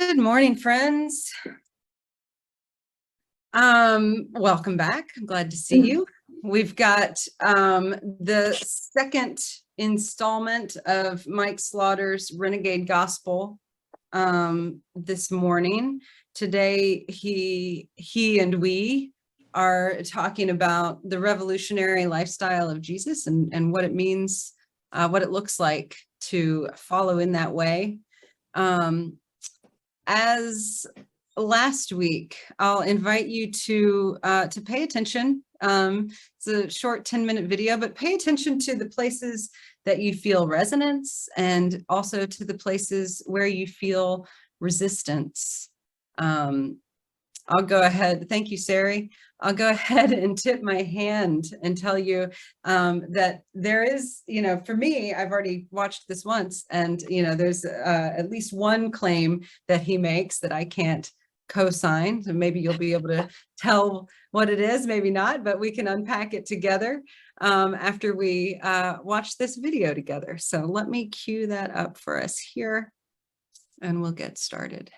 Good morning, friends. Welcome back. I'm glad to see you. We've got the second installment of Mike Slaughter's Renegade Gospel this morning. Today, he and we are talking about the revolutionary lifestyle of Jesus and what it means, what it looks like to follow in that way. As last week, I'll invite you to pay attention. It's a short 10-minute video, but pay attention to the places that you feel resonance and also to the places where you feel resistance. I'll go ahead. Thank you, Sari. I'll go ahead and tip my hand and tell you that there is, for me, I've already watched this once, and, there's at least one claim that he makes that I can't co-sign. So maybe you'll be able to tell what it is, maybe not, but we can unpack it together after we watch this video together. So let me cue that up for us here, and we'll get started.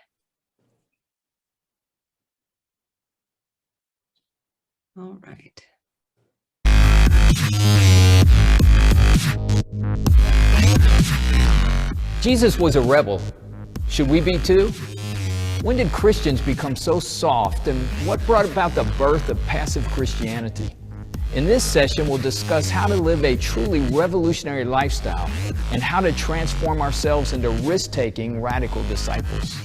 All right. Jesus was a rebel. Should we be too? When did Christians become so soft, and what brought about the birth of passive Christianity? In this session, we'll discuss how to live a truly revolutionary lifestyle and how to transform ourselves into risk-taking radical disciples.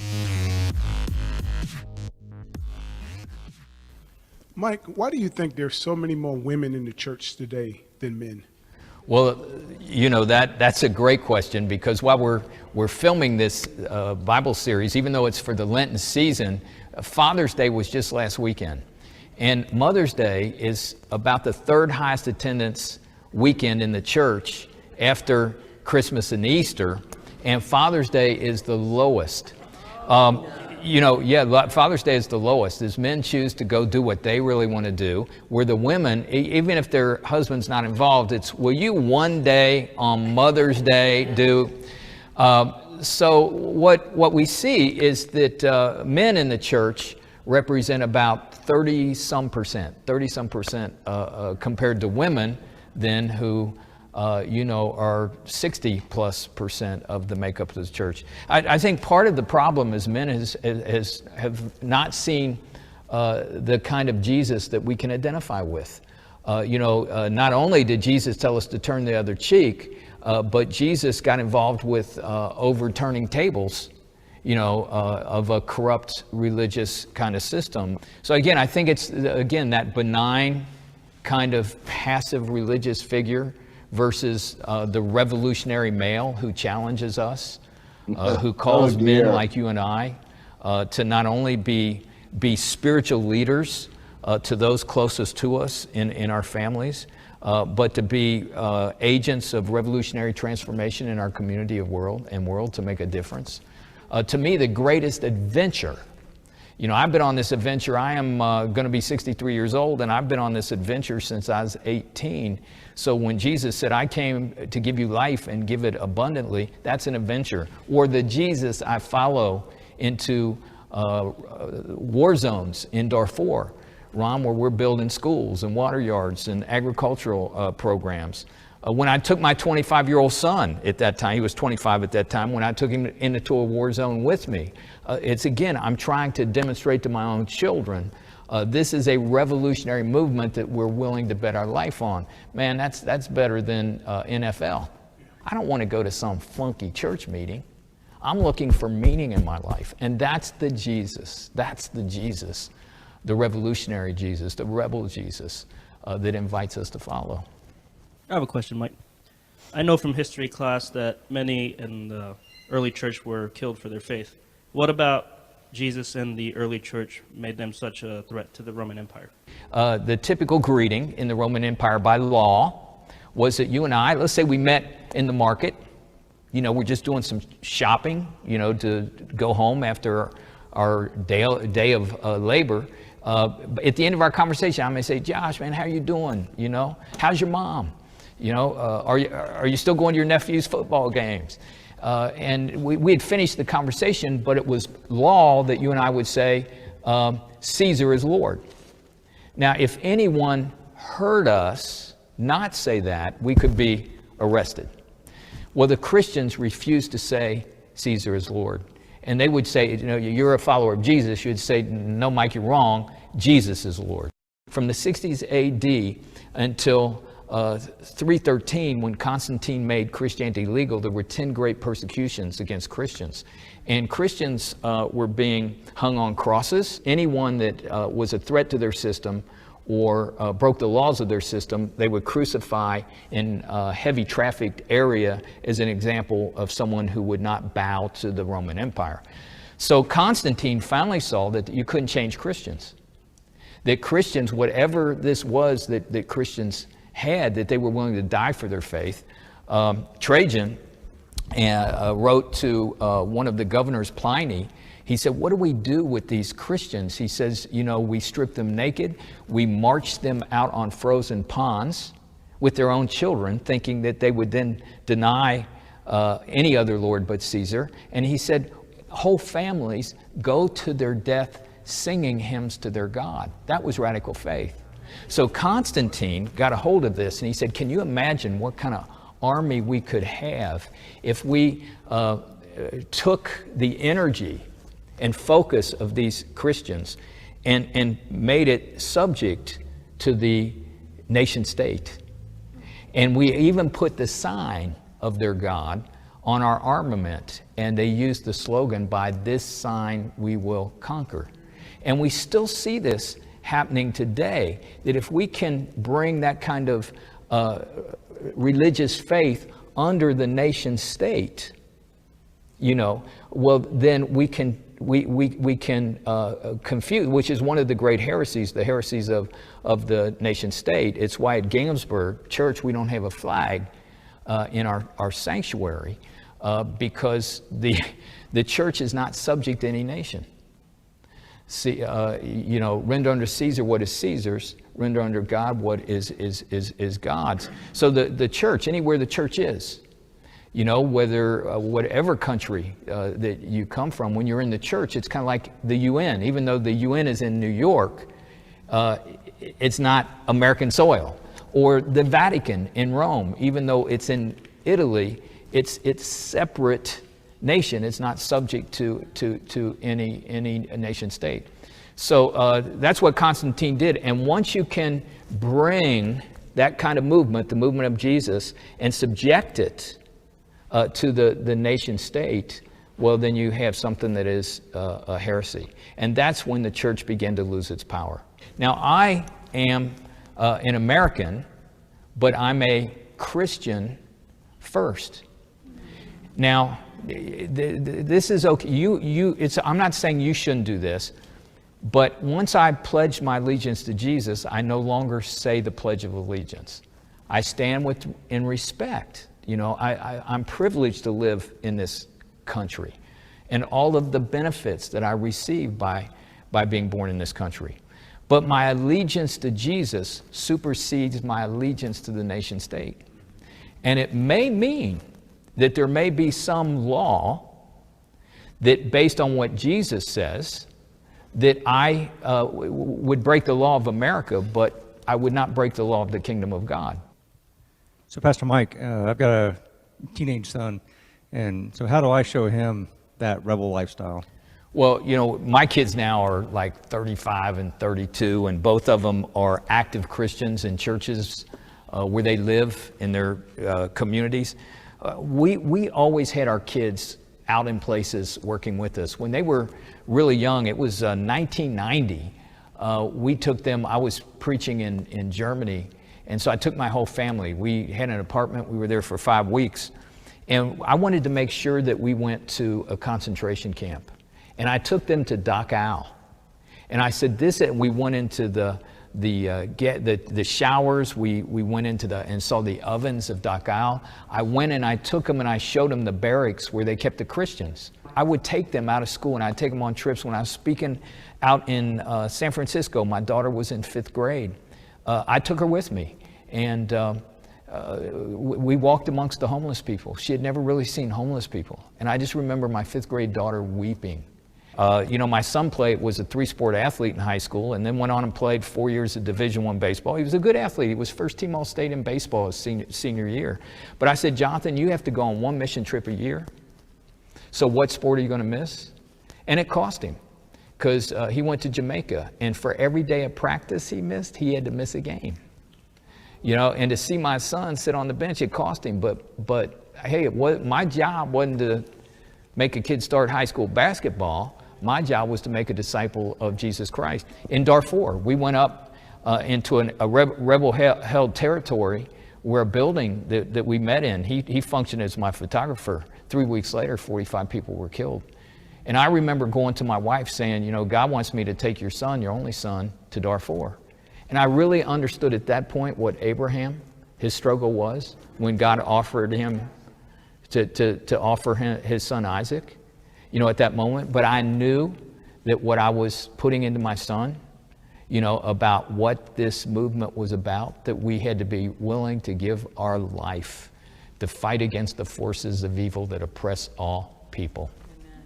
Mike, why do you think there's so many more women in the church today than men? Well, that's a great question, because while we're filming this Bible series, even though it's for the Lenten season, Father's Day was just last weekend. And Mother's Day is about the third highest attendance weekend in the church after Christmas and Easter, and Father's Day is the lowest. Father's Day is the lowest, as men choose to go do what they really want to do, where the women, even if their husband's not involved, it's, will you one day on Mother's Day do? So what we see is that men in the church represent about 30-some percent compared to women then who are 60+% of the makeup of the church. I think part of the problem is men have not seen the kind of Jesus that we can identify with. Not only did Jesus tell us to turn the other cheek, but Jesus got involved with overturning tables, of a corrupt religious kind of system. So again, I think it's, that benign kind of passive religious figure versus the revolutionary male who challenges us, who calls men like you and I to not only be spiritual leaders to those closest to us in our families, but to be agents of revolutionary transformation in our community of world to make a difference. To me, the greatest adventure, I've been on this adventure. I am going to be 63 years old, and I've been on this adventure since I was 18. So when Jesus said, I came to give you life and give it abundantly, that's an adventure. Or the Jesus I follow into war zones in Darfur, Ron, where we're building schools and water yards and agricultural programs. When I took my 25-year-old son at that time, he was 25 at that time, when I took him into a war zone with me, I'm trying to demonstrate to my own children, this is a revolutionary movement that we're willing to bet our life on. Man, that's better than NFL. I don't want to go to some funky church meeting. I'm looking for meaning in my life, and that's the Jesus, the revolutionary Jesus, the rebel Jesus that invites us to follow. I have a question, Mike. I know from history class that many in the early church were killed for their faith. What about Jesus and the early church made them such a threat to the Roman Empire? The typical greeting in the Roman Empire by law was that you and I, let's say we met in the market, we're just doing some shopping, to go home after our day of labor. At the end of our conversation, I may say, Josh, man, how you doing? How's your mom? Are you still going to your nephew's football games? and we had finished the conversation, but it was law that you and I would say, Caesar is Lord. Now, if anyone heard us not say that, we could be arrested. Well, the Christians refused to say Caesar is Lord. And they would say, you know, you're a follower of Jesus. You'd say, no, Mike, you're wrong. Jesus is Lord. From the 60s AD until 313, when Constantine made Christianity legal, there were 10 great persecutions against Christians. And Christians were being hung on crosses. Anyone that was a threat to their system or broke the laws of their system, they would crucify in a heavy trafficked area as an example of someone who would not bow to the Roman Empire. So Constantine finally saw that you couldn't change Christians. That Christians, whatever this was that Christians had, that they were willing to die for their faith. Trajan wrote to one of the governors, Pliny. He said, what do we do with these Christians? He says, you know, we strip them naked, we march them out on frozen ponds with their own children, thinking that they would then deny any other Lord but Caesar. And he said, whole families go to their death singing hymns to their God. That was radical faith. So Constantine got a hold of this and he said, can you imagine what kind of army we could have if we took the energy and focus of these Christians and made it subject to the nation state. And we even put the sign of their God on our armament, and they used the slogan, by this sign we will conquer. And we still see this happening today, that if we can bring that kind of religious faith under the nation state, you know, well, then we can confuse, which is one of the great heresies, the heresies of the nation state. It's why at Ginghamsburg Church we don't have a flag in our sanctuary, because the church is not subject to any nation. See, you know, render unto Caesar what is Caesar's, render unto God what is God's. So the church, anywhere the church is, you know, whether whatever country that you come from, when you're in the church, it's kind of like the UN. Even though the UN is in New York, it's not American soil. Or the Vatican in Rome, even though it's in Italy, it's separate nation. It's not subject to any nation state. So that's what Constantine did. And once you can bring that kind of movement, the movement of Jesus, and subject it to the nation state, well, then you have something that is a heresy. And that's when the church began to lose its power. Now, I am an American, but I'm a Christian first. Now, this is okay. I'm not saying you shouldn't do this, but once I pledged my allegiance to Jesus, I no longer say the Pledge of Allegiance. I stand in respect. You know, I'm privileged to live in this country and all of the benefits that I receive by being born in this country. But my allegiance to Jesus supersedes my allegiance to the nation state. And it may mean that there may be some law that, based on what Jesus says, that I would break the law of America, but I would not break the law of the kingdom of God. So, Pastor Mike, I've got a teenage son, and so how do I show him that rebel lifestyle? Well, you know, my kids now are like 35 and 32, and both of them are active Christians in churches where they live in their communities. We always had our kids out in places working with us. When they were really young, it was 1990, we took them, I was preaching in Germany, and so I took my whole family. We had an apartment, we were there for 5 weeks, and I wanted to make sure that we went to a concentration camp. And I took them to Dachau. And I said we went into the showers, we went into and saw the ovens of Dachau. I went and I took them and I showed them the barracks where they kept the Christians. I would take them out of school and I'd take them on trips. When I was speaking out in San Francisco, my daughter was in 5th grade. I took her with me, and we walked amongst the homeless people. She had never really seen homeless people. And I just remember my 5th grade daughter weeping. You know, my son was a 3-sport athlete in high school, and then went on and played 4 years of Division I baseball. He was a good athlete. He was first team All-State in baseball his senior year. But I said, Jonathan, you have to go on 1 mission trip a year. So what sport are you going to miss? And it cost him, because he went to Jamaica, and for every day of practice he missed, he had to miss a game. You know, and to see my son sit on the bench, it cost him. But hey, my job wasn't to make a kid start high school basketball. My job was to make a disciple of Jesus Christ. In Darfur, we went up into a rebel-held territory where a building that we met in, he functioned as my photographer. 3 weeks later, 45 people were killed. And I remember going to my wife saying, you know, God wants me to take your son, your only son, to Darfur. And I really understood at that point what Abraham, his struggle was when God offered him to offer him his son Isaac, you know, at that moment. But I knew that what I was putting into my son, you know, about what this movement was about, that we had to be willing to give our life to fight against the forces of evil that oppress all people. Amen.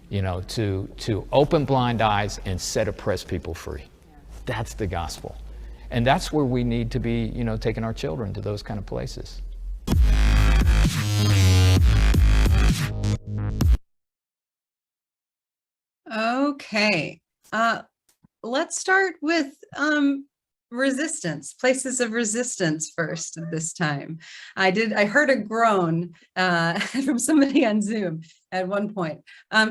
You know, to open blind eyes and set oppressed people free. That's the gospel. And that's where we need to be, you know, taking our children to those kind of places. Okay. Let's start with resistance, places of resistance first this time. I heard a groan from somebody on Zoom at one point.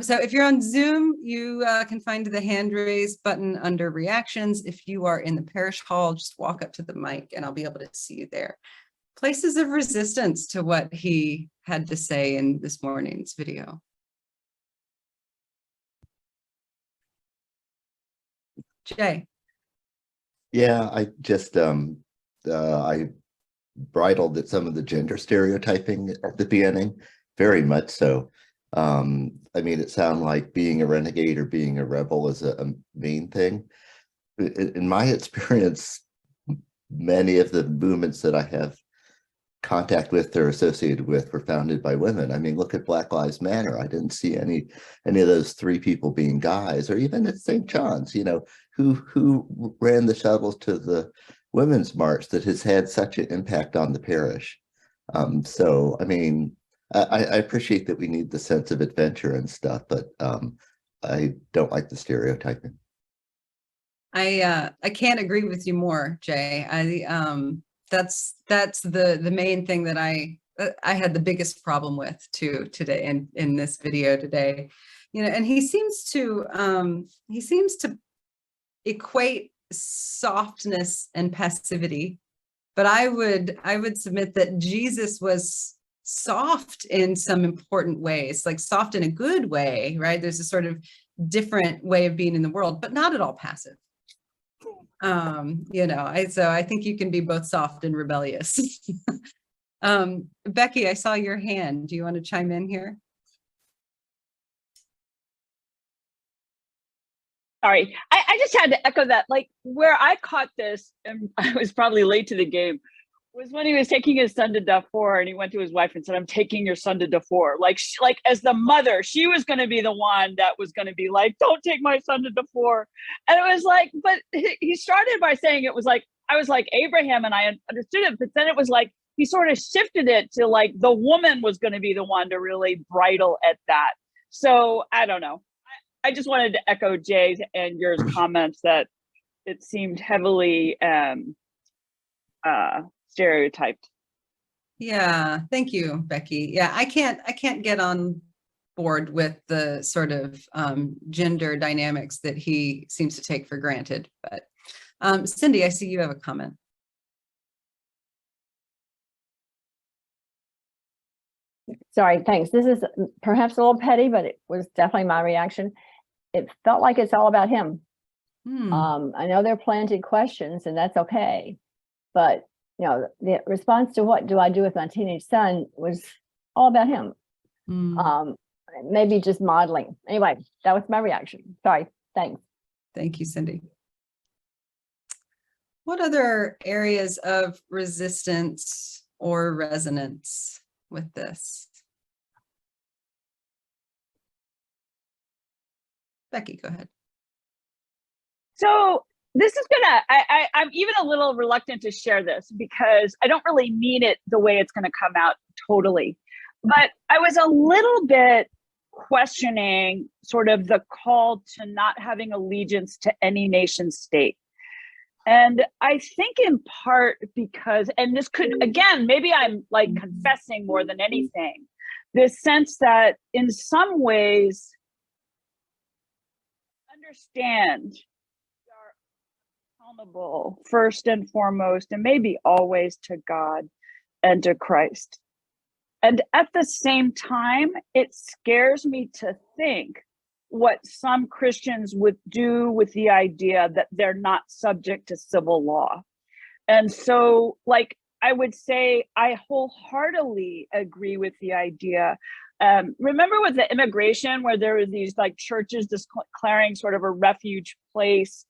So if you're on Zoom, you can find the hand raise button under reactions. If you are in the parish hall, just walk up to the mic and I'll be able to see you there. Places of resistance to what he had to say in this morning's video. Jay. Yeah, I just I bridled at some of the gender stereotyping at the beginning, very much so. I mean, it sounded like being a renegade or being a rebel is a main thing. In my experience, many of the movements that I have contact with or associated with were founded by women. I mean, look at Black Lives Matter. I didn't see any of those 3 people being guys, or even at St. John's, you know, who ran the shuttles to the Women's March that has had such an impact on the parish. So, I mean, I appreciate that we need the sense of adventure and stuff, but I don't like the stereotyping. I can't agree with you more, Jay. That's the main thing that I had the biggest problem with too today in this video today. You know, and he seems to equate softness and passivity, but I would submit that Jesus was soft in some important ways, like soft in a good way, right? There's a sort of different way of being in the world, but not at all passive. You know, so I think you can be both soft and rebellious. Becky, I saw your hand. Do you want to chime in here? Sorry, I just had to echo that. Like, where I caught this, and I was probably late to the game, was when he was taking his son to Darfur, and he went to his wife and said, "I'm taking your son to Darfur." Like as the mother, she was going to be the one that was going to be like, "Don't take my son to Darfur." And it was like, but he started by saying it was like, I was like Abraham, and I understood it, but then it was like he sort of shifted it to like the woman was going to be the one to really bridle at that. So I don't know. I just wanted to echo Jay's and yours comments that it seemed heavily stereotyped. Yeah, thank you, Becky. Yeah, I can't get on board with the sort of gender dynamics that he seems to take for granted. But Cindy, I see you have a comment. Sorry, thanks. This is perhaps a little petty, but it was definitely my reaction. It felt like it's all about him. I know they're planted questions, and that's okay. But you know, the response to what do I do with my teenage son was all about him. Maybe just modeling. Anyway, that was my reaction. Sorry. Thanks. Thank you, Cindy. What other areas of resistance or resonance with this? Becky, go ahead. So this is I'm even a little reluctant to share this because I don't really mean it the way it's gonna come out totally. But I was a little bit questioning sort of the call to not having allegiance to any nation state. And I think in part because, and this could, again, maybe I'm like confessing more than anything, this sense that in some ways, understand we are accountable first and foremost, and maybe always, to God and to Christ. And at the same time, it scares me to think what some Christians would do with the idea that they're not subject to civil law. And so, like, I would say I wholeheartely agree with the idea. Remember with the immigration, where there were these like churches declaring sort of a refuge place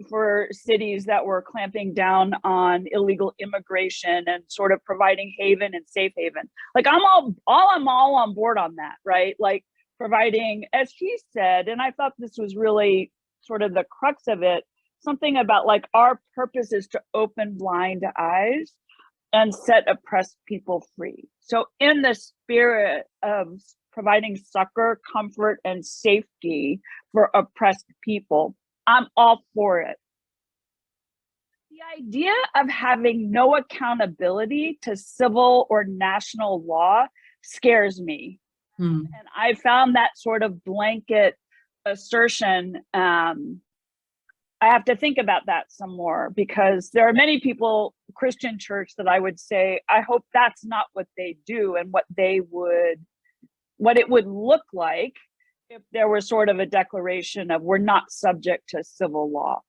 for cities that were clamping down on illegal immigration and sort of providing haven and safe haven. Like I'm all on board on that, right? Like providing, as he said, and I thought this was really sort of the crux of it, something about like our purpose is to open blind eyes and set oppressed people free. So in the spirit of providing succor, comfort, and safety for oppressed people, I'm all for it. The idea of having no accountability to civil or national law scares me. And I found that sort of blanket assertion, I have to think about that some more, because there are many people, Christian church, that I would say, I hope that's not what they do and what it would look like if there was sort of a declaration of we're not subject to civil law.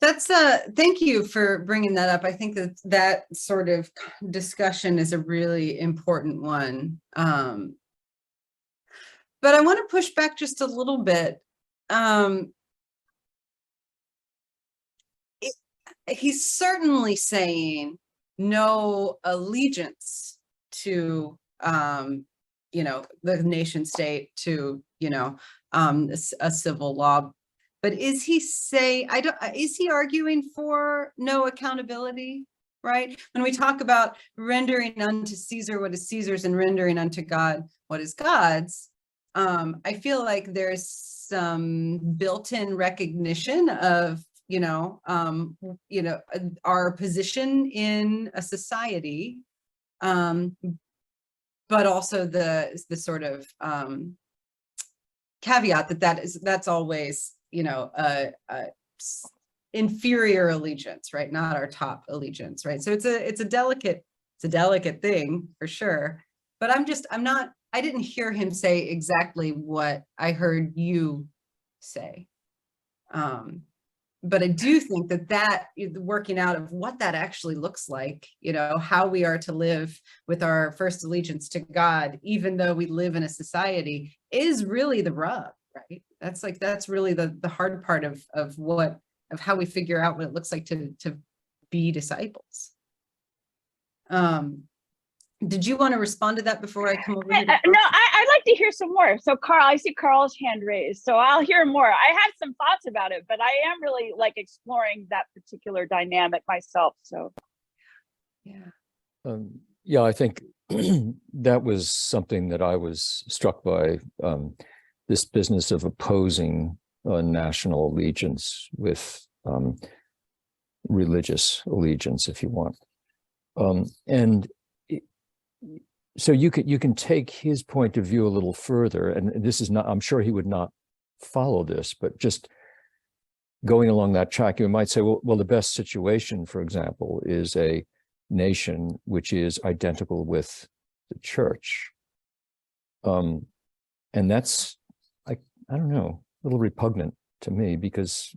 That's thank you for bringing that up. I think that sort of discussion is a really important one. But I want to push back just a little bit. He's certainly saying no allegiance to, the nation state, to, a civil law. But is he is he arguing for no accountability, right? When we talk about rendering unto Caesar what is Caesar's and rendering unto God what is God's, I feel like there's some built-in recognition of, our position in a society, but also the sort of caveat that's always, inferior allegiance, right? Not our top allegiance, right? So it's a delicate thing for sure. But I didn't hear him say exactly what I heard you say. But I do think that working out of what that actually looks like, how we are to live with our first allegiance to God, even though we live in a society, is really the rub, right? That's really the hard part of how we figure out what it looks like to be disciples. Did you want to respond to that before I come over here? No, I'd like to hear some more. So Carl, I see Carl's hand raised, so I'll hear more. I had some thoughts about it, but I am really like exploring that particular dynamic myself. So yeah, I think that was something that I was struck by, this business of opposing national allegiance with religious allegiance, if you want. So you can take his point of view a little further, and this is not, I'm sure he would not follow this, but just going along that track, you might say, well, the best situation, for example, is a nation which is identical with the church. And that's, I don't know, a little repugnant to me, because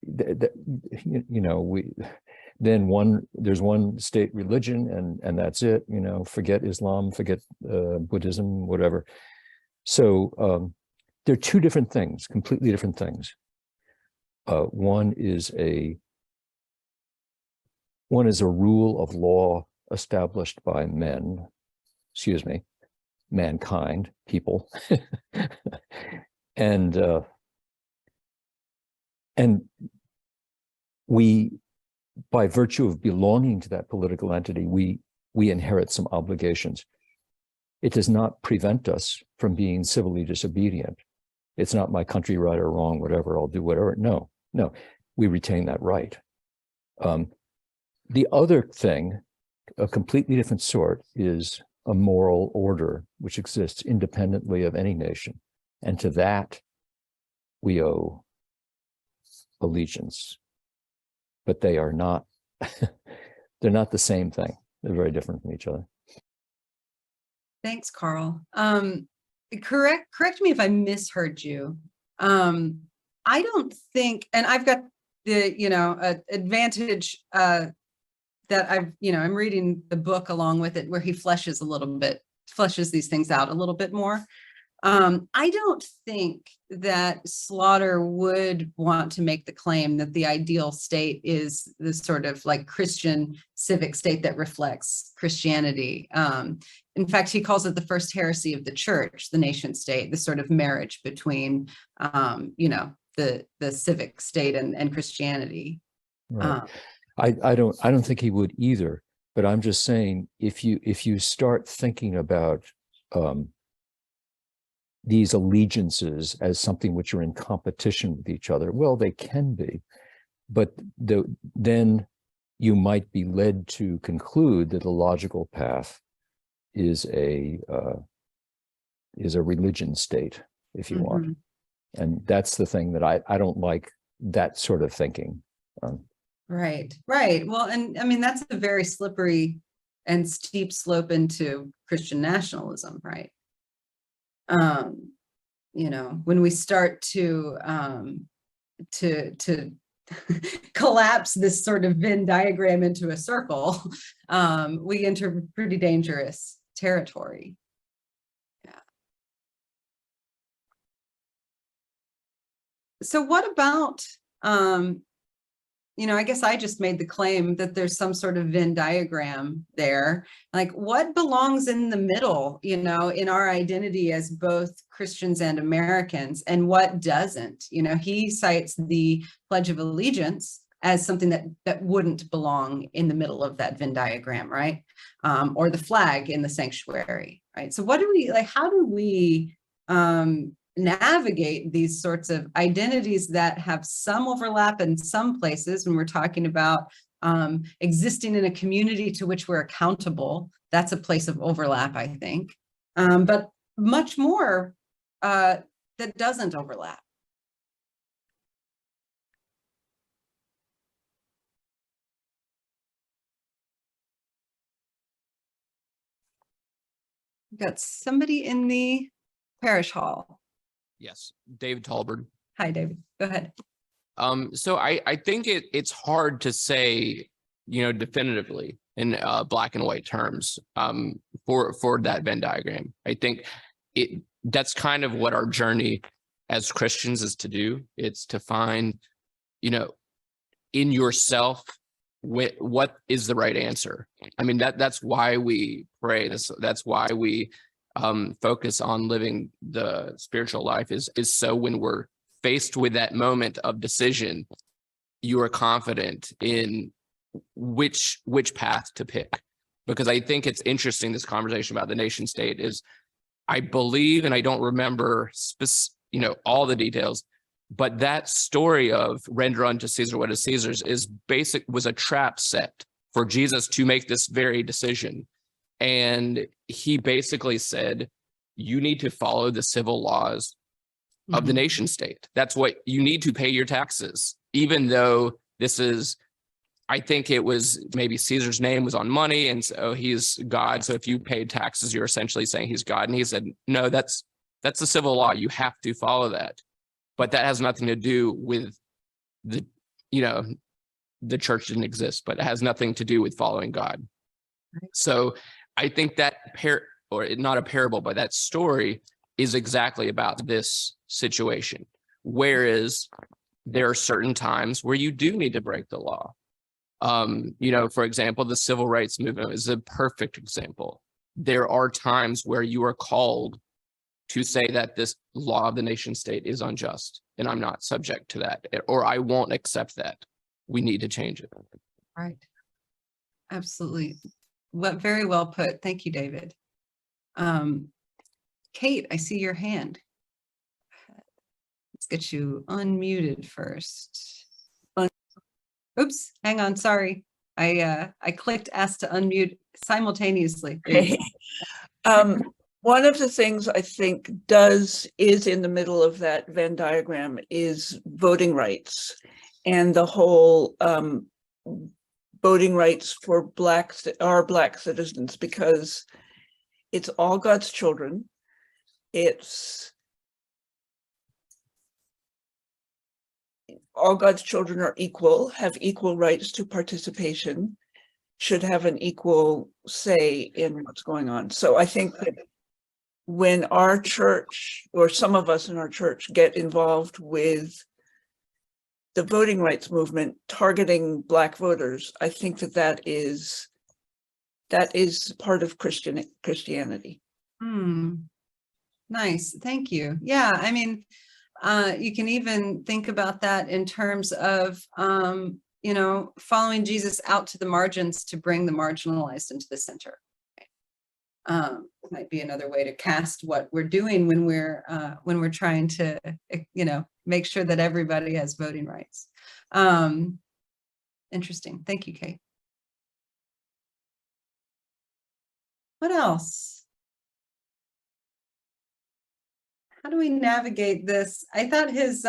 there's one state religion and that's it, forget Islam, forget Buddhism, whatever. So they're two different things, completely different things. One is a One is a rule of law established by mankind, people, and we, by virtue of belonging to that political entity, we inherit some obligations. It does not prevent us from being civilly disobedient. It's not my country, right or wrong, whatever, I'll do whatever. No, we retain that right. The other thing, a completely different sort, is a moral order which exists independently of any nation. And to that, we owe allegiance. But they are not, they're not the same thing. They're very different from each other. Thanks, Carl. Correct me if I misheard you. I don't think, and I've got the, advantage that I'm reading the book along with it, where he fleshes these things out a little bit more. I don't think that Slaughter would want to make the claim that the ideal state is the sort of like Christian civic state that reflects Christianity. In fact, he calls it the first heresy of the church, the nation state, the sort of marriage between, the civic state and Christianity. Right. I don't think he would either, but I'm just saying, if you start thinking about these allegiances as something which are in competition with each other, well, they can be, but then you might be led to conclude that the logical path is a religion state, if you want. And that's the thing that I don't like, that sort of thinking. Right. Well, and I mean, that's a very slippery and steep slope into Christian nationalism, right? When we start to collapse this sort of Venn diagram into a circle, we enter pretty dangerous territory. Yeah. So what about, I guess I just made the claim that there's some sort of Venn diagram there. Like, what belongs in the middle, in our identity as both Christians and Americans, and what doesn't? He cites the Pledge of Allegiance as something that wouldn't belong in the middle of that Venn diagram, right? Or the flag in the sanctuary, right? So how do we navigate these sorts of identities that have some overlap in some places when we're talking about existing in a community to which we're accountable? That's a place of overlap, I think, but much more that doesn't overlap. We've got somebody in the parish hall. Yes, David Talbert. Hi, David. Go ahead. So I think it's hard to say, definitively in black and white terms for that Venn diagram. I think that's kind of what our journey as Christians is to do. It's to find, in yourself, what is the right answer. I mean, that's why we pray. That's why we focus on living the spiritual life, is so when we're faced with that moment of decision, you are confident in which path to pick. Because I think it's interesting, this conversation about the nation state is, I believe, and I don't remember all the details, but that story of render unto Caesar what is Caesar's was a trap set for Jesus to make this very decision. And he basically said, you need to follow the civil laws of the nation state. That's what you need to pay your taxes, even though this is, I think it was maybe Caesar's name was on money, and so he's God. So if you paid taxes, you're essentially saying he's God. And he said, no, that's the civil law. You have to follow that. But that has nothing to do with the church didn't exist, but it has nothing to do with following God. So I think that not a parable, but that story is exactly about this situation. Whereas there are certain times where you do need to break the law. For example, the civil rights movement is a perfect example. There are times where you are called to say that this law of the nation state is unjust and I'm not subject to that, or I won't accept that. We need to change it. Right. Absolutely. Very well put. Thank you, David. Kate, I see your hand. Let's get you unmuted first. Oops, hang on, sorry. I clicked ask to unmute simultaneously. Okay. One of the things I think is in the middle of that Venn diagram is voting rights and the whole voting rights for Black citizens, because it's all God's children. All God's children are equal, have equal rights to participation, should have an equal say in what's going on. So I think that when our church, or some of us in our church, get involved with the voting rights movement targeting Black voters, I think that is part of Christianity. Nice, thank you. Yeah, I mean, you can even think about that in terms of, following Jesus out to the margins to bring the marginalized into the center. Might be another way to cast what we're doing when we're trying to, make sure that everybody has voting rights. Interesting. Thank you, Kate. What else? How do we navigate this? I thought his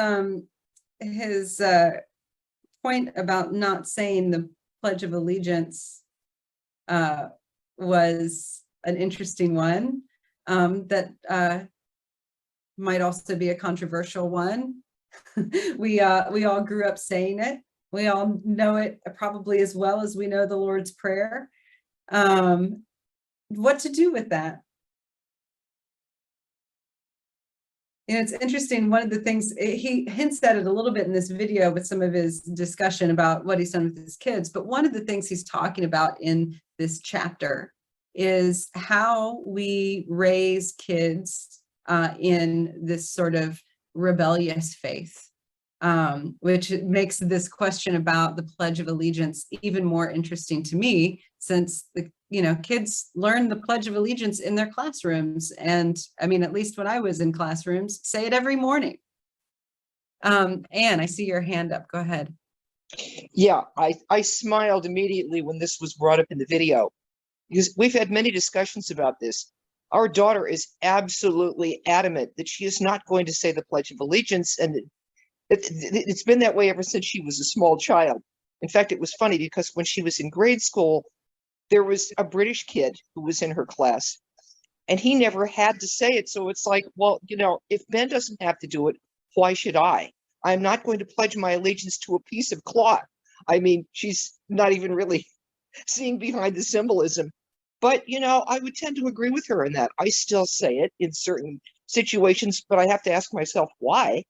point about not saying the Pledge of Allegiance was an interesting one, that might also be a controversial one. We all grew up saying it. We all know it probably as well as we know the Lord's Prayer. What to do with that? It's interesting. One of the things, he hints at it a little bit in this video with some of his discussion about what he's done with his kids, but one of the things he's talking about in this chapter is how we raise kids in this sort of rebellious faith, which makes this question about the Pledge of Allegiance even more interesting to me, since the kids learn the Pledge of Allegiance in their classrooms. And I mean, at least when I was in classrooms, say it every morning. Anne, I see your hand up. Go ahead. Yeah, I smiled immediately when this was brought up in the video, because we've had many discussions about this. Our daughter is absolutely adamant that she is not going to say the Pledge of Allegiance, and it's been that way ever since she was a small child. In fact, it was funny because when she was in grade school, there was a British kid who was in her class, and he never had to say it. So it's like, well, if Ben doesn't have to do it, why should I? I'm not going to pledge my allegiance to a piece of cloth. I mean, she's not even really seeing behind the symbolism. But, I would tend to agree with her in that. I still say it in certain situations, but I have to ask myself why.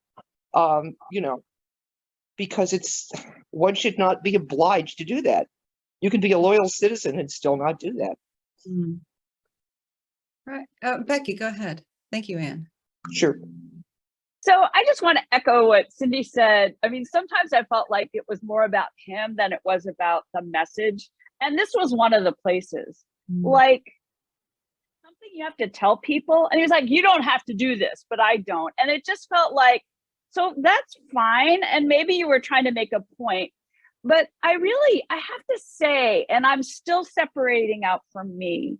Because one should not be obliged to do that. You can be a loyal citizen and still not do that. Right. Becky, go ahead. Thank you, Anne. Sure. So I just want to echo what Cindy said. I mean, sometimes I felt like it was more about him than it was about the message. And this was one of the places. Like, something you have to tell people. And he was like, you don't have to do this, but I don't. And it just felt like, so that's fine. And maybe you were trying to make a point. But I have to say, and I'm still separating out from me,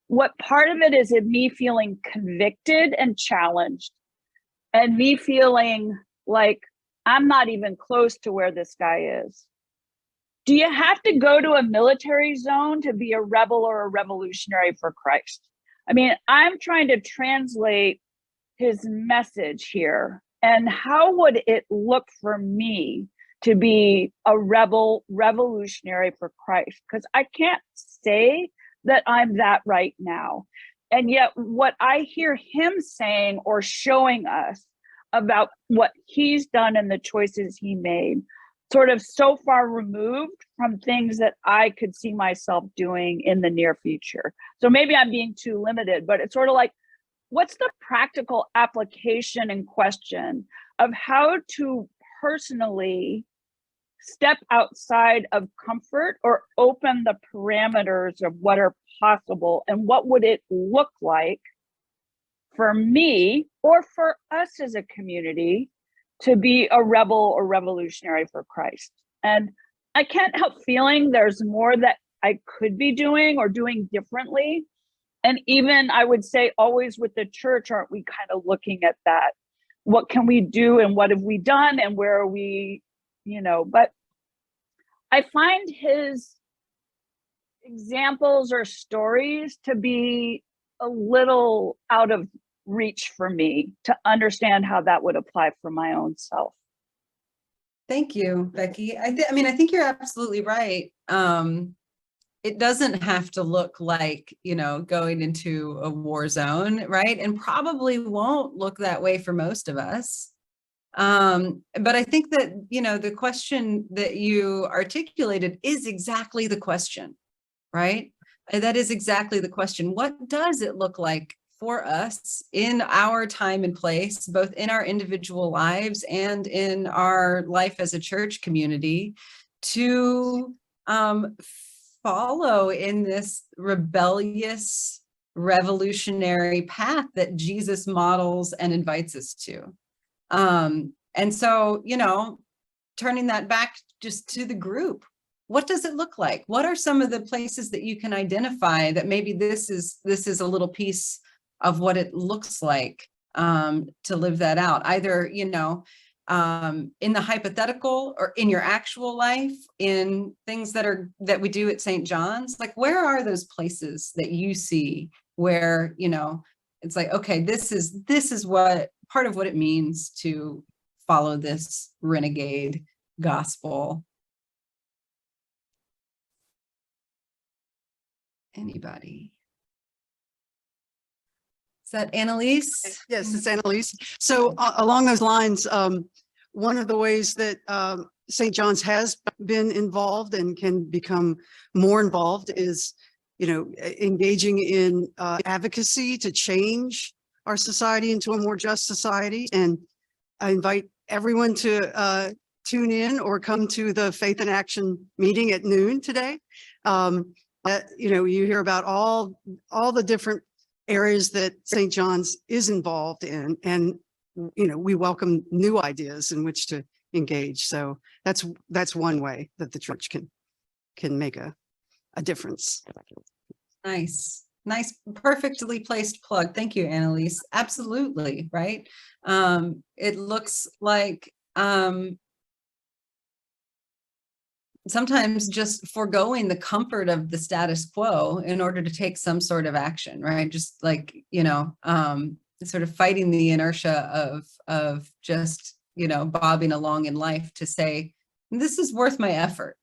what part of it is in me feeling convicted and challenged, and me feeling like I'm not even close to where this guy is. Do you have to go to a military zone to be a rebel or a revolutionary for Christ? I mean, I'm trying to translate his message here. And how would it look for me to be a rebel revolutionary for Christ? Because I can't say that I'm that right now. And yet what I hear him saying or showing us about what he's done and the choices he made sort of so far removed from things that I could see myself doing in the near future. So maybe I'm being too limited, but it's sort of like, what's the practical application and question of how to personally step outside of comfort or open the parameters of what are possible, and what would it look like for me or for us as a community to be a rebel or revolutionary for Christ? And I can't help feeling there's more that I could be doing or doing differently. And even I would say always with the church, aren't we kind of looking at that? What can we do and what have we done and where are we, but I find his examples or stories to be a little out of reach for me to understand how that would apply for my own self. Thank you, Becky. I think you're absolutely right. It doesn't have to look like, going into a war zone, right? And probably won't look that way for most of us. But I think that, the question that you articulated is exactly the question, right? That is exactly the question. What does it look like for us in our time and place, both in our individual lives and in our life as a church community, to follow in this rebellious, revolutionary path that Jesus models and invites us to? And so, turning that back just to the group, what does it look like? What are some of the places that you can identify that maybe this is a little piece of what it looks like to live that out, either, in the hypothetical or in your actual life, in things that we do at St. John's? Like, where are those places that you see where, it's like, okay, this is what part of what it means to follow this renegade gospel? Anybody? Is that Annalise? Yes, it's Annalise. So along those lines, one of the ways that St. John's has been involved and can become more involved is, engaging in advocacy to change our society into a more just society. And I invite everyone to tune in or come to the Faith in Action meeting at noon today. You hear about all the different areas that St. John's is involved in, and we welcome new ideas in which to engage. So that's one way that the church can make a difference. Nice, perfectly placed plug. Thank you, Annalise. Absolutely, right? It looks like sometimes just foregoing the comfort of the status quo in order to take some sort of action, right? Just like, sort of fighting the inertia of just, bobbing along in life to say, this is worth my effort.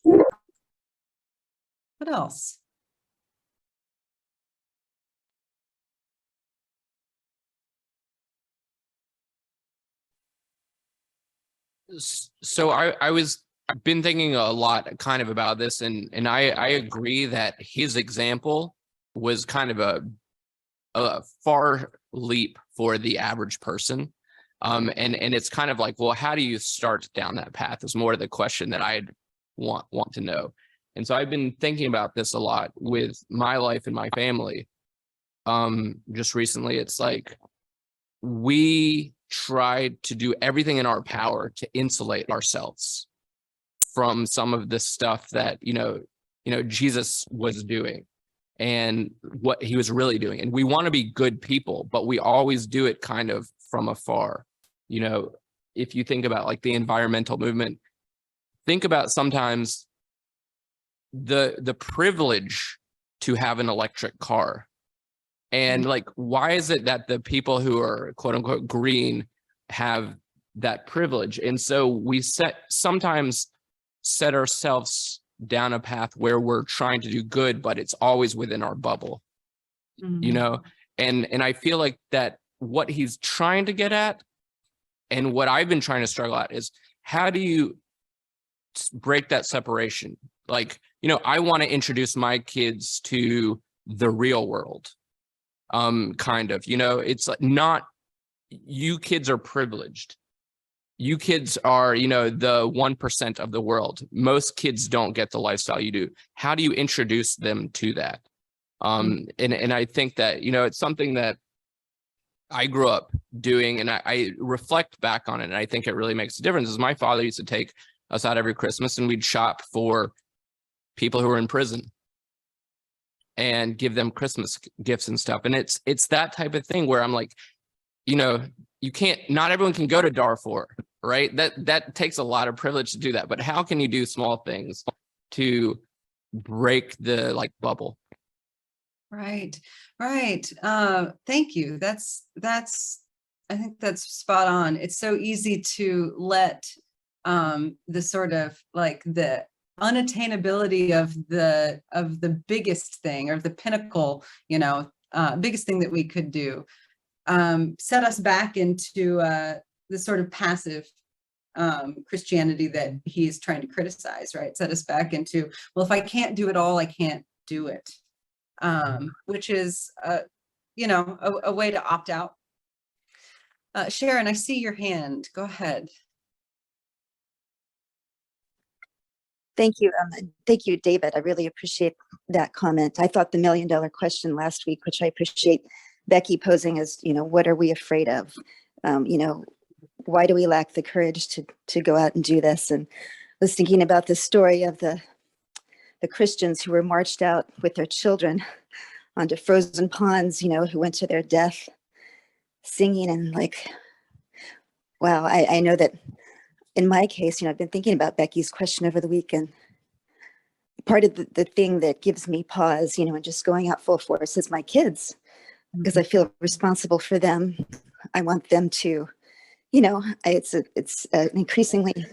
What else? So I've been thinking a lot kind of about this, and I agree that his example was kind of a far leap for the average person. And it's kind of like, well, how do you start down that path is more the question that I'd want to know. And so I've been thinking about this a lot with my life and my family. Just recently, it's like we tried to do everything in our power to insulate ourselves from some of the stuff that, Jesus was doing and what he was really doing. And we want to be good people, but we always do it kind of from afar. If you think about like the environmental movement, think about sometimes the privilege to have an electric car. And like, why is it that the people who are quote unquote green have that privilege? And so we sometimes set ourselves down a path where we're trying to do good, but it's always within our bubble, and I feel like that what he's trying to get at and what I've been trying to struggle at is how do you break that separation? Like, you know, I want to introduce my kids to the real world. Kind of, you know, it's like not, you kids are privileged. You kids are, you know, the 1% of the world. Most kids don't get the lifestyle you do. How do you introduce them to that? And I think that, you know, it's something that I grew up doing, and I reflect back on it, and I think it really makes a difference. Is my father used to take us out every Christmas, and we'd shop for people who were in prison and give them Christmas gifts and stuff. And it's that type of thing where I'm like, you know, you can't, not everyone can go to Darfur, right? That takes a lot of privilege to do that. But how can you do small things to break the like bubble? Right. Thank you. That's, I think that's spot on. It's so easy to let the sort of like the unattainability of the biggest thing, or the pinnacle, you know, biggest thing that we could do, set us back into the sort of passive Christianity that he's trying to criticize, right? Set us back into, well, if I can't do it all, I can't do it, which is, you know, a way to opt out. Sharon, I see your hand. Go ahead. Thank you. Thank you, David. I really appreciate that comment. I thought the $1 million question last week, which I appreciate Becky posing, is, you know, what are we afraid of? You know, why do we lack the courage to go out and do this? And I was thinking about the story of the Christians who were marched out with their children onto frozen ponds, you know, who went to their death singing, and like, wow, I know that in my case, you know, I've been thinking about Becky's question over the weekend. Part of the thing that gives me pause, you know, and just going out full force is my kids, because I feel responsible for them. I want them to, you know, it's an increasingly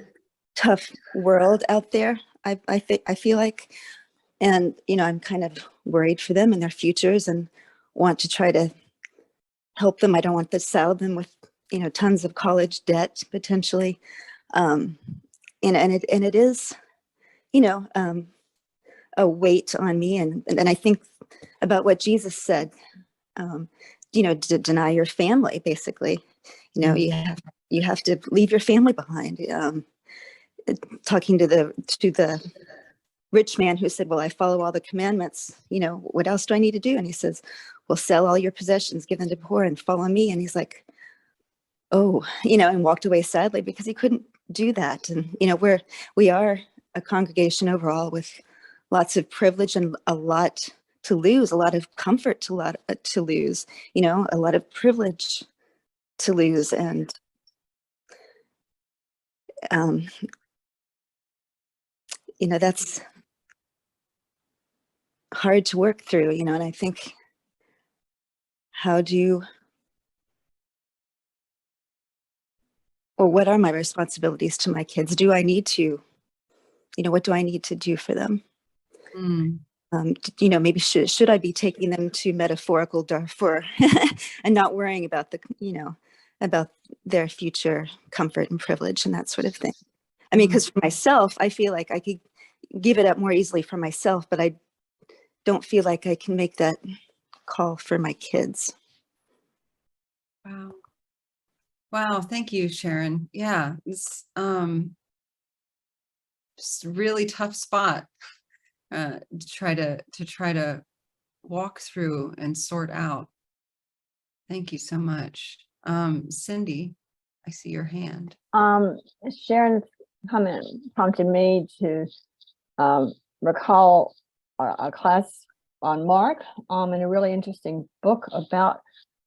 tough world out there. I feel like, and, you know, I'm kind of worried for them and their futures, and want to try to help them. I don't want to saddle them with, you know, tons of college debt potentially. And it is, you know, a weight on me. And I think about what Jesus said, you know, to deny your family, basically, you know, you have to leave your family behind. Talking to the rich man who said, well, I follow all the commandments, you know, what else do I need to do? And he says, well, sell all your possessions, give them to poor, and follow me. And he's like, oh, you know, and walked away sadly because he couldn't do that. And, you know, we are a congregation overall with lots of privilege and a lot to lose, a lot of comfort to lose, you know, a lot of privilege to lose. And you know, that's hard to work through, you know, and I think, how do you, or what are my responsibilities to my kids? Do I need to, you know, what do I need to do for them? You know, maybe should I be taking them to metaphorical Darfur and not worrying about the, you know, about their future comfort and privilege and that sort of thing? I mean, because for myself, I feel like I could give it up more easily for myself, but I don't feel like I can make that call for my kids. Wow. Wow. Thank you, Sharon. Yeah. It's just a really tough spot to try to walk through and sort out. Thank you so much. Cindy, I see your hand. Sharon's comment prompted me to recall a class on Mark, and a really interesting book about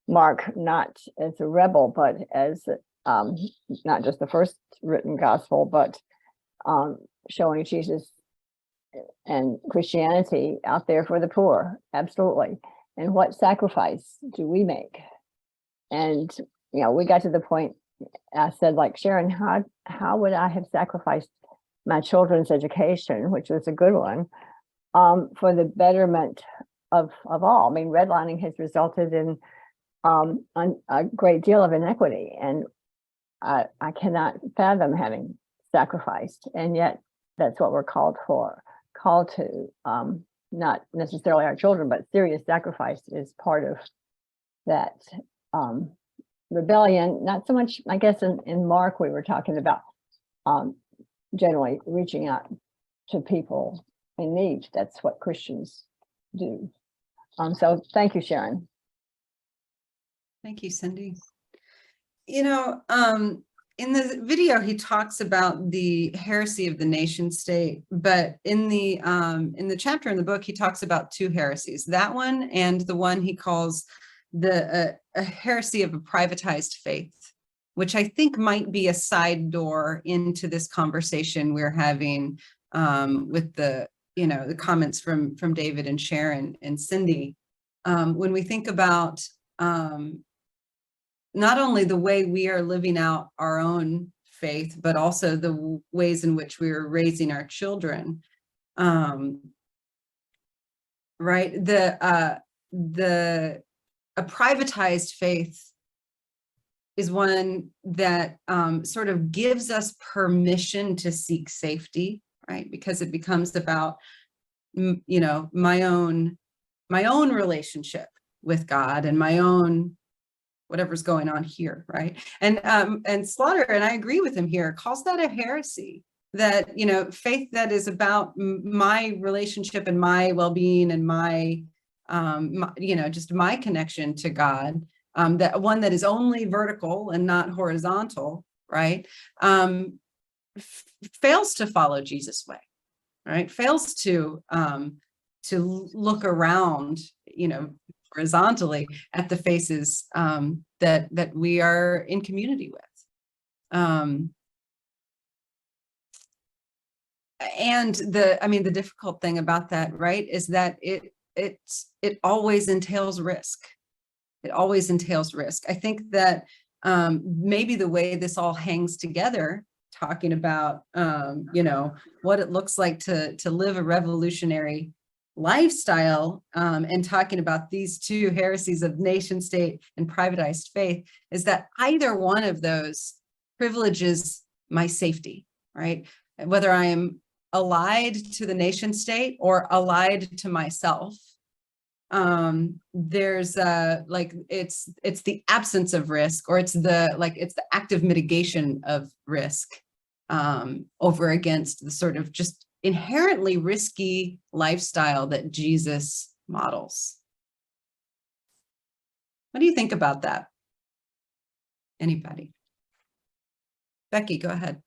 Mark, not as a rebel, but as not just the first written gospel, but showing Jesus and Christianity out there for the poor. Absolutely. And what sacrifice do we make? And, you know, we got to the point, I said, like, Sharon, how would I have sacrificed my children's education, which was a good one, for the betterment of all? I mean, redlining has resulted in a great deal of inequity, and I cannot fathom having sacrificed, and yet that's what we're called to, not necessarily our children, but serious sacrifice is part of that rebellion. Not so much, I guess, in Mark, we were talking about generally reaching out to people in need. That's what Christians do. So thank you, Sharon. Thank you, Cindy. You know, in the video, he talks about the heresy of the nation state, but in the chapter in the book, he talks about two heresies, that one and the one he calls a heresy of a privatized faith, which I think might be a side door into this conversation we're having with the comments from David and Sharon and Cindy. When we think about not only the way we are living out our own faith, but also the ways in which we are raising our children. Right? A privatized faith is one that sort of gives us permission to seek safety, right? Because it becomes about, my own relationship with God and my own whatever's going on here, right? And Slaughter, and I agree with him here, calls that a heresy, that, faith that is about my relationship and my well-being and my just my connection to God, that one that is only vertical and not horizontal, right? Fails to follow Jesus' way, right? Fails to look around, horizontally at the faces that we are in community with. And the difficult thing about that, right, is that it always entails risk. It always entails risk. I think that maybe the way this all hangs together, talking about what it looks like to live a revolutionary lifestyle, and talking about these two heresies of nation state and privatized faith, is that either one of those privileges my safety, right? Whether I am allied to the nation state or allied to myself, there's it's the absence of risk, or it's the active mitigation of risk over against the sort of just inherently risky lifestyle that Jesus models. What do you think about that? Anybody? Becky, go ahead.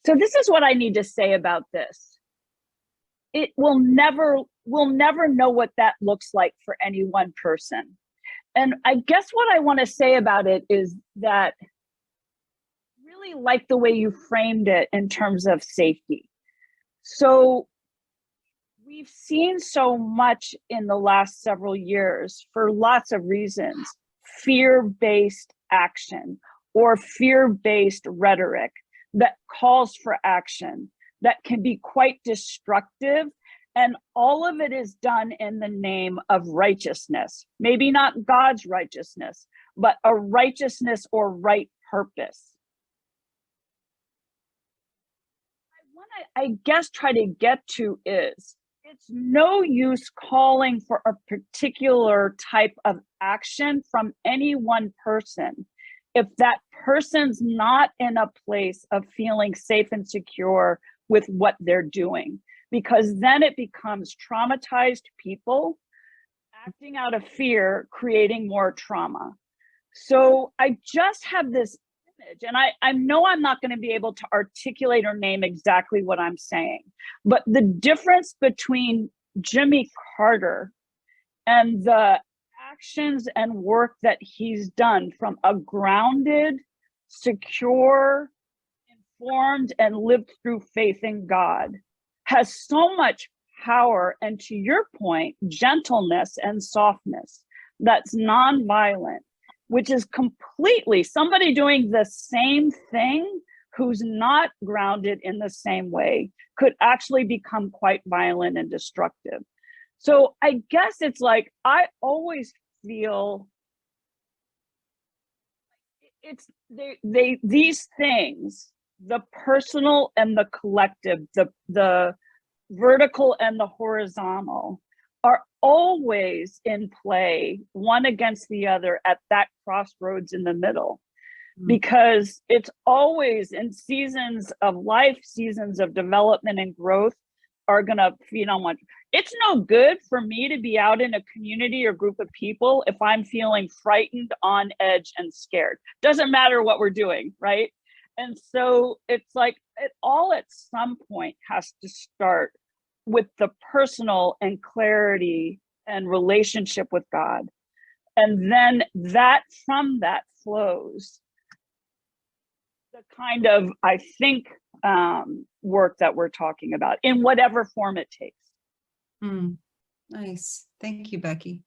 So this is what I need to say about this. We'll never know what that looks like for any one person. And I guess what I want to say about it is that I really like the way you framed it in terms of safety. So we've seen so much in the last several years, for lots of reasons, fear-based action or fear-based rhetoric that calls for action, that can be quite destructive. And all of it is done in the name of righteousness. Maybe not God's righteousness, but a righteousness or right purpose. I guess try to get to is, it's no use calling for a particular type of action from any one person if that person's not in a place of feeling safe and secure with what they're doing, because then it becomes traumatized people acting out of fear, creating more trauma. So I just have this image, and I know I'm not going to be able to articulate or name exactly what I'm saying, but the difference between Jimmy Carter and the actions and work that he's done from a grounded, secure, informed, and lived through faith in God has so much power, and to your point, gentleness and softness that's nonviolent, which is completely somebody doing the same thing who's not grounded in the same way could actually become quite violent and destructive. So I guess it's like, I always feel it's these things the personal and the collective, the vertical and the horizontal are always in play, one against the other at that crossroads in the middle. Because it's always in seasons of life, seasons of development and growth are going to feed on one. It's no good for me to be out in a community or group of people if I'm feeling frightened, on edge, and scared. Doesn't matter what we're doing, right? And so it's like it all at some point has to start with the personal and clarity and relationship with God. And then that from that flows the kind of, I think, work that we're talking about in whatever form it takes. Nice. Thank you, Becky.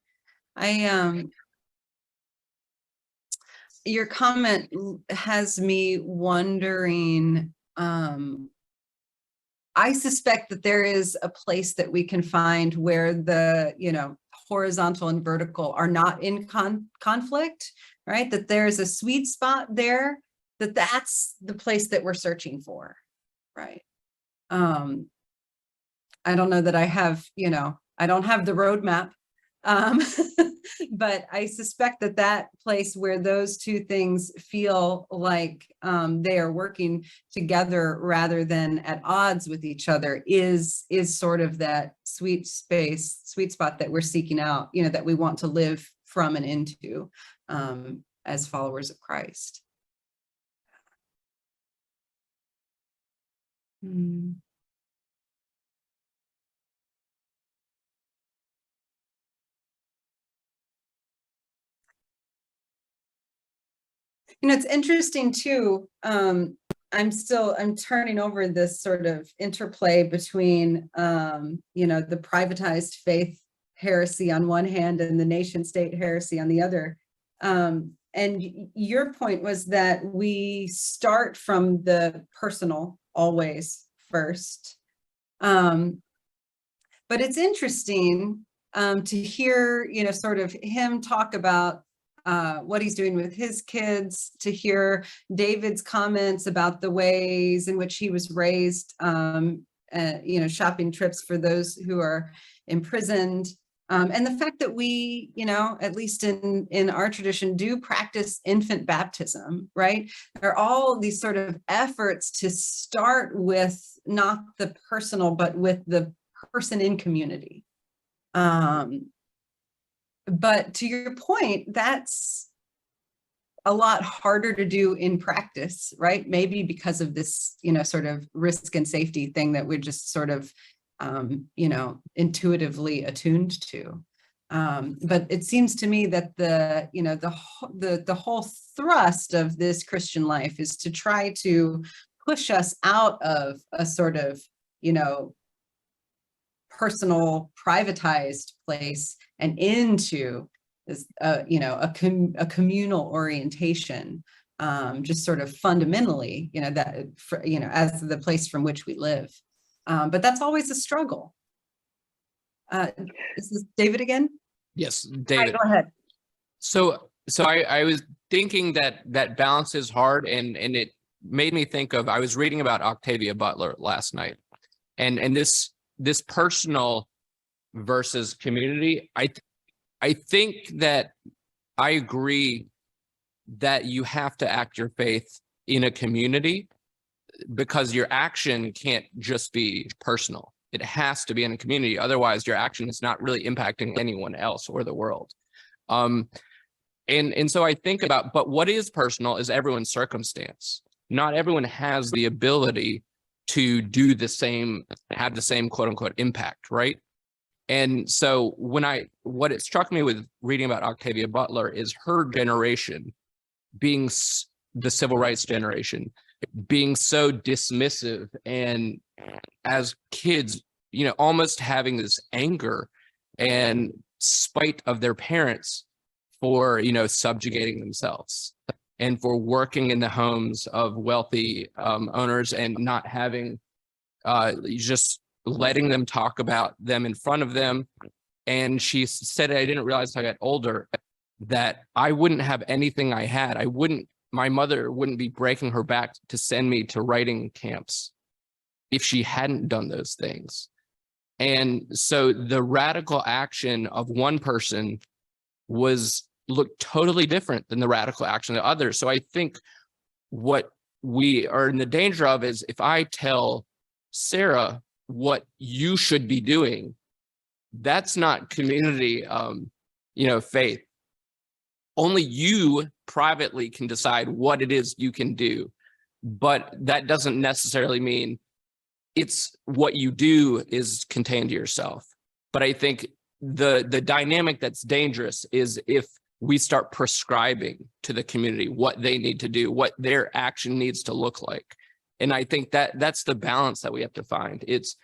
Your comment has me wondering, I suspect that there is a place that we can find where the, horizontal and vertical are not in conflict, right? That there's a sweet spot there, that's the place that we're searching for, right? I don't know that I have, I don't have the roadmap, but I suspect that place where those two things feel like they are working together rather than at odds with each other is sort of that sweet spot that we're seeking out, that we want to live from and into as followers of Christ. It's interesting too. I'm turning over this sort of interplay between, the privatized faith heresy on one hand and the nation state heresy on the other. And your point was that we start from the personal always first. But it's interesting to hear, sort of him talk about what he's doing with his kids, to hear David's comments about the ways in which he was raised, shopping trips for those who are imprisoned. And the fact that we, at least in our tradition, do practice infant baptism, right? There are all these sort of efforts to start with not the personal, but with the person in community. But to your point, that's a lot harder to do in practice, right? Maybe because of this, sort of risk and safety thing that we're just sort of, intuitively attuned to. But it seems to me that the whole thrust of this Christian life is to try to push us out of a sort of, personal, privatized place and into this, a communal orientation, just sort of fundamentally, as the place from which we live. But that's always a struggle. Is this David again? Yes, David. Go ahead. So I was thinking that balance is hard, and it made me think of, I was reading about Octavia Butler last night, and this personal versus community. I think that I agree that you have to act your faith in a community, because your action can't just be personal. It has to be in a community. Otherwise, your action is not really impacting anyone else or the world. And so I think about, but what is personal is everyone's circumstance. Not everyone has the ability to do the same, have the same quote unquote impact, right? And so what it struck me with reading about Octavia Butler is her generation being the civil rights generation, being so dismissive, and as kids, almost having this anger and spite of their parents for, subjugating themselves and for working in the homes of wealthy owners and not having, just letting them talk about them in front of them. And she said, I didn't realize until I got older that I wouldn't have anything I had. my mother wouldn't be breaking her back to send me to writing camps if she hadn't done those things. And so the radical action of one person looked totally different than the radical action of the other. So I think what we are in the danger of is, if I tell Sarah what you should be doing, that's not community, faith. Only you privately can decide what it is you can do, but that doesn't necessarily mean it's what you do is contained to yourself. But I think the dynamic that's dangerous is if we start prescribing to the community what they need to do, what their action needs to look like. And I think that's the balance that we have to find. It's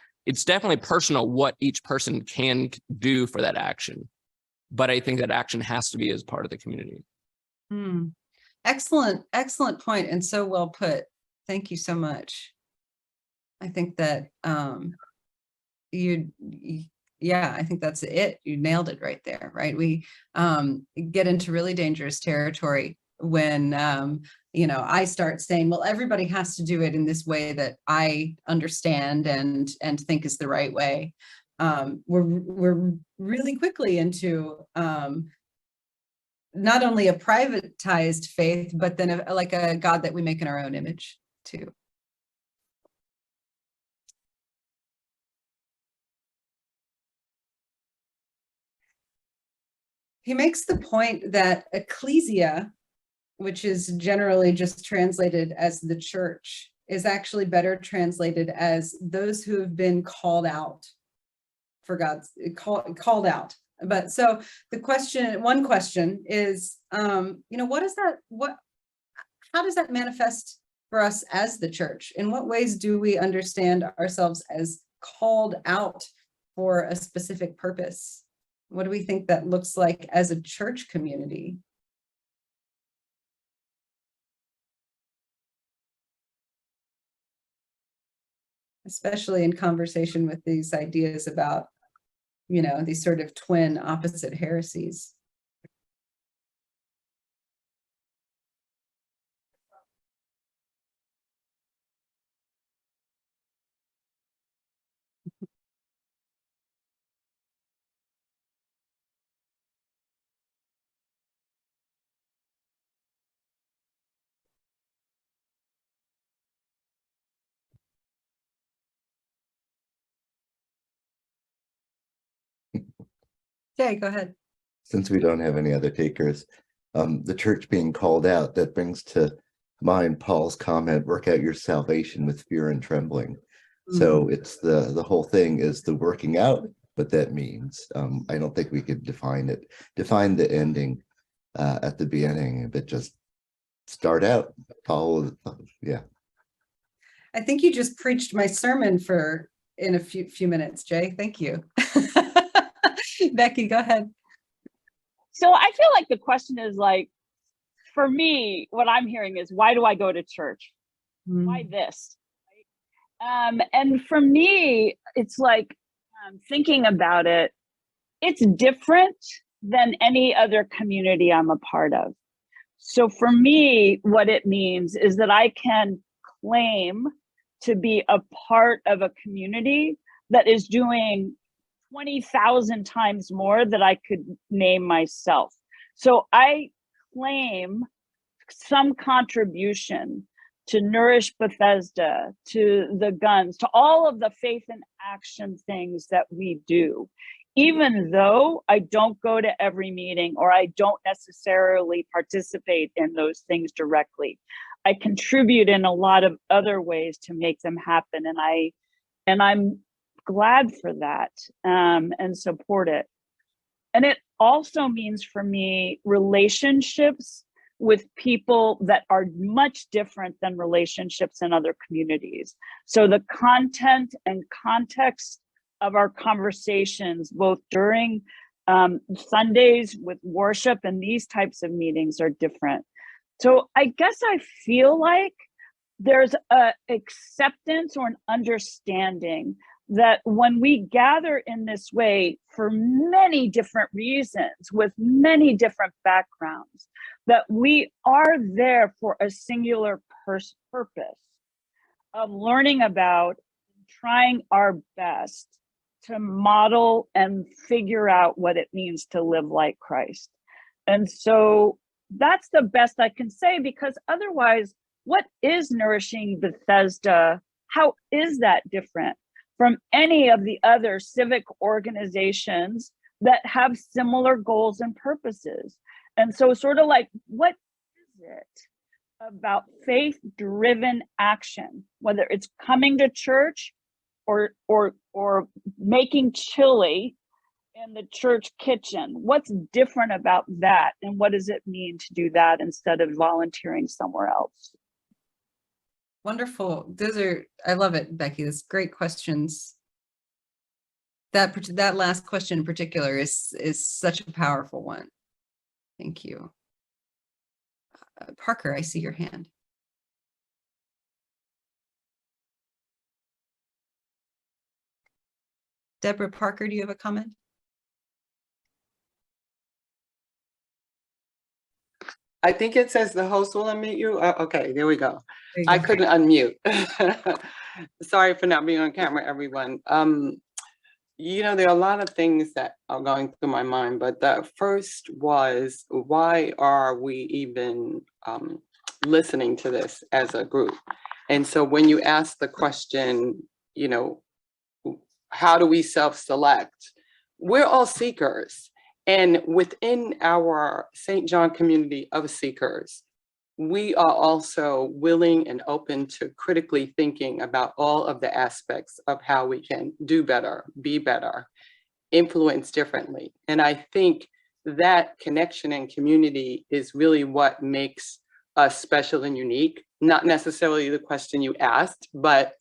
definitely personal what each person can do for that action, but I think that action has to be as part of the community. Excellent point, and so well put. Thank you so much. I think that I think that's it. You nailed it right there, right? We get into really dangerous territory when I start saying, well, everybody has to do it in this way that I understand and think is the right way. We're really quickly into not only a privatized faith, but then like a God that we make in our own image too. He makes the point that ecclesia, which is generally just translated as the church, is actually better translated as those who have been called out for God's called out. But so one question is, what is that? How does that manifest for us as the church? In what ways do we understand ourselves as called out for a specific purpose? What do we think that looks like as a church community? Especially in conversation with these ideas about, these sort of twin opposite heresies. Okay, go ahead. Since we don't have any other takers, the church being called out, that brings to mind Paul's comment, work out your salvation with fear and trembling. So it's the whole thing is the working out what that means. I don't think we could define the ending at the beginning, but just start out, follow. Yeah. I think you just preached my sermon in a few minutes, Jay. Thank you. Becky, go ahead. So I feel like the question is like, for me, what I'm hearing is, why do I go to church? Why this? And for me, it's like, thinking about it, it's different than any other community I'm a part of. So for me, what it means is that I can claim to be a part of a community that is doing 20,000 times more than I could name myself. So I claim some contribution to Nourish Bethesda, to the Guns, to all of the faith and action things that we do, even though I don't go to every meeting or I don't necessarily participate in those things directly. I contribute in a lot of other ways to make them happen, and I'm glad for that, and support it. And it also means for me relationships with people that are much different than relationships in other communities. So the content and context of our conversations, both during Sundays with worship and these types of meetings, are different. So I guess I feel like there's a acceptance or an understanding that when we gather in this way for many different reasons, with many different backgrounds, that we are there for a singular purpose of learning about, trying our best to model and figure out what it means to live like Christ. And so that's the best I can say, because otherwise, what is Nourishing Bethesda? How is that different from any of the other civic organizations that have similar goals and purposes? And so sort of like, what is it about faith-driven action, whether it's coming to church or making chili in the church kitchen? What's different about that, and what does it mean to do that instead of volunteering somewhere else? Wonderful. I love it, Becky. That's great questions. That last question in particular is such a powerful one. Thank you. Parker, I see your hand. Deborah Parker, do you have a comment? I think it says the host will unmute you. Okay, there we go. There you I go. couldn't unmute. Sorry for not being on camera, everyone. You know, there are a lot of things that are going through my mind, but the first was, why are we even listening to this as a group? And so when you ask the question, you know, how do we self-select? We're all seekers. And within our St. John community of seekers, we are also willing and open to critically thinking about all of the aspects of how we can do better, be better, influence differently. And I think that connection and community is really what makes us special and unique. Not necessarily the question you asked, but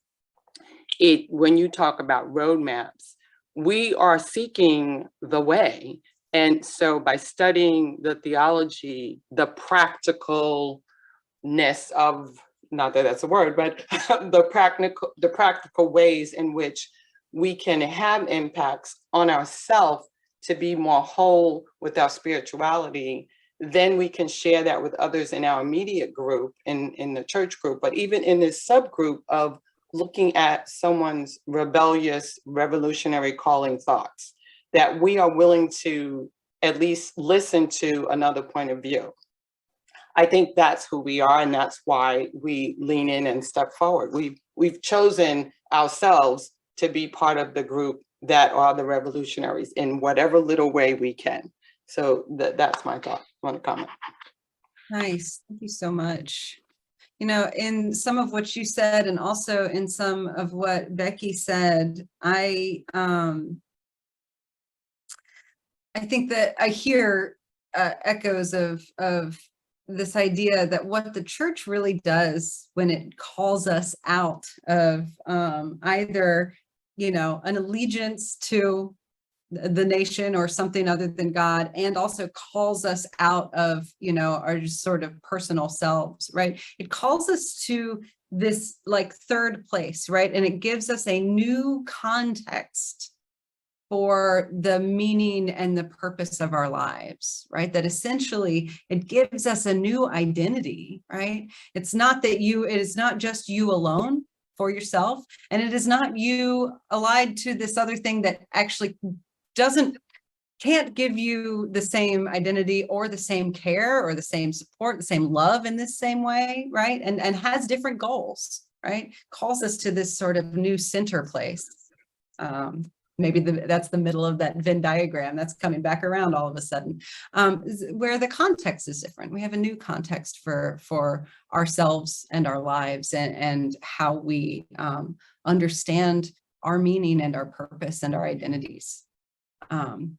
when you talk about roadmaps, we are seeking the way. And so by studying the theology, the practicalness of, not that that's a word, but the practical ways in which we can have impacts on ourselves to be more whole with our spirituality, then we can share that with others in our immediate group, in the church group, but even in this subgroup of looking at someone's rebellious, revolutionary calling thoughts, that we are willing to at least listen to another point of view. I think that's who we are, and that's why we lean in and step forward. We've chosen ourselves to be part of the group that are the revolutionaries in whatever little way we can. So that's my thought on the comment. Nice. Thank you so much. You know, in some of what you said, and also in some of what Becky said, I think that I hear echoes of this idea that what the church really does when it calls us out of either, you know, an allegiance to the nation or something other than God, and also calls us out of, you know, our sort of personal selves, right? It calls us to this like third place, right? And it gives us a new context for the meaning and the purpose of our lives, right? That essentially it gives us a new identity, right? It's not that it is not just you alone for yourself, and it is not you allied to this other thing that actually can't give you the same identity or the same care or the same support, the same love in this same way, right? And has different goals, right? Calls us to this sort of new center place. Maybe that's the middle of that Venn diagram that's coming back around all of a sudden, where the context is different. We have a new context for ourselves and our lives, and how we understand our meaning and our purpose and our identities.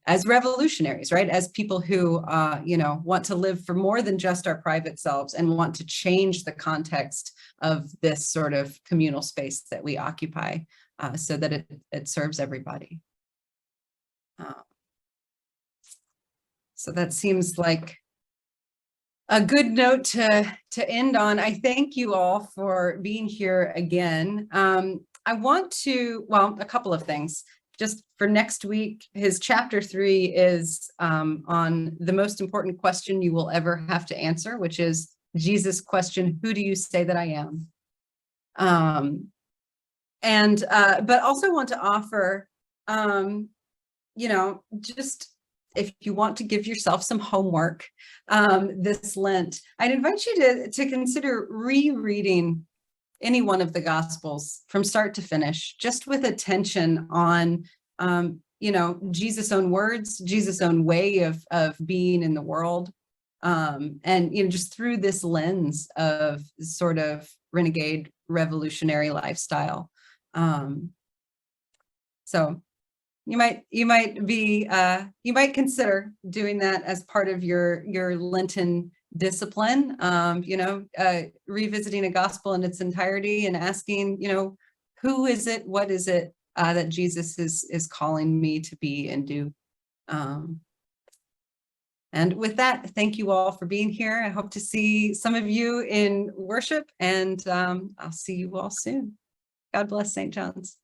As revolutionaries, right? As people who, you know, want to live for more than just our private selves and want to change the context of this sort of communal space that we occupy, so that it serves everybody. So that seems like a good note to end on. I thank you all for being here again. I want to, well, a couple of things. just for next week, his chapter 3 is on the most important question you will ever have to answer, which is Jesus' question, who do you say that I am? But also want to offer, just if you want to give yourself some homework this Lent, I'd invite you to consider rereading any one of the Gospels from start to finish, just with attention on, Jesus' own words, Jesus' own way of being in the world. And, just through this lens of sort of renegade revolutionary lifestyle. So you might consider doing that as part of your Lenten discipline, revisiting a gospel in its entirety and asking, who is it, what is it that Jesus is calling me to be and do. And with that, thank you all for being here. I hope to see some of you in worship, and I'll see you all soon. God bless St. John's.